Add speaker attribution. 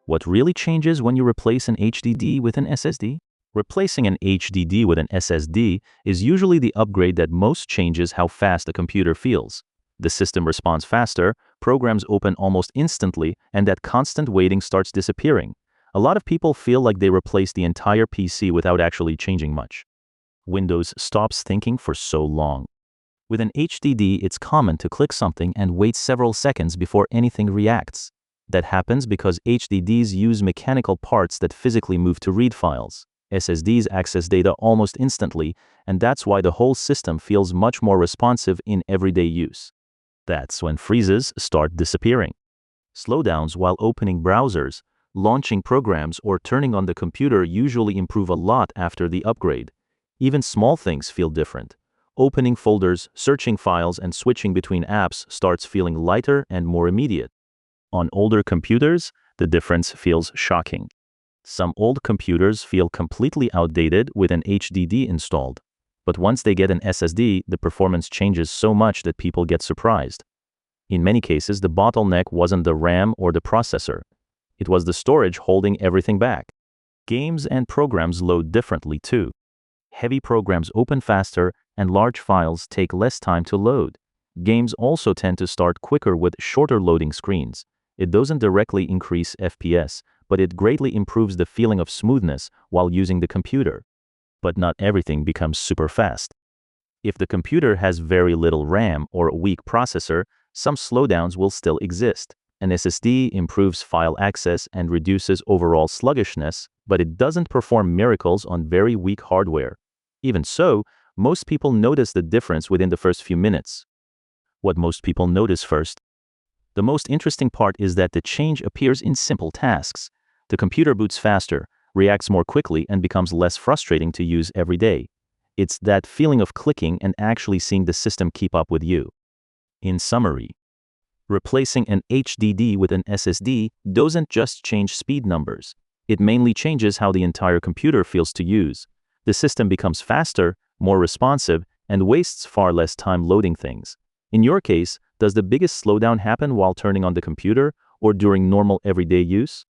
Speaker 1: What really changes when you replace an HDD with an SSD? Replacing an HDD with an SSD is usually the upgrade that most changes how fast a computer feels. The system responds faster, programs open almost instantly, and that constant waiting starts disappearing. A lot of people feel like they replaced the entire PC without actually changing much. Windows stops thinking for so long. With an HDD, it's common to click something and wait several seconds before anything reacts. That happens because HDDs use mechanical parts that physically move to read files. SSDs access data almost instantly, and that's why the whole system feels much more responsive in everyday use. That's when freezes start disappearing. Slowdowns while opening browsers, launching programs, or turning on the computer usually improve a lot after the upgrade. Even small things feel different. Opening folders, searching files, and switching between apps starts feeling lighter and more immediate. On older computers, the difference feels shocking. Some old computers feel completely outdated with an HDD installed. But once they get an SSD, the performance changes so much that people get surprised. In many cases, the bottleneck wasn't the RAM or the processor. It was the storage holding everything back. Games and programs load differently too. Heavy programs open faster, and large files take less time to load. Games also tend to start quicker with shorter loading screens. It doesn't directly increase FPS, but it greatly improves the feeling of smoothness while using the computer. But not everything becomes super fast. If the computer has very little RAM or a weak processor, some slowdowns will still exist. An SSD improves file access and reduces overall sluggishness, but it doesn't perform miracles on very weak hardware. Even so, most people notice the difference within the first few minutes. What most people notice first? The most interesting part is that the change appears in simple tasks. The computer boots faster, reacts more quickly, and becomes less frustrating to use every day. It's that feeling of clicking and actually seeing the system keep up with you. In summary, replacing an HDD with an SSD doesn't just change speed numbers. It mainly changes how the entire computer feels to use. The system becomes faster, more responsive, and wastes far less time loading things. In your case, does the biggest slowdown happen while turning on the computer or during normal everyday use?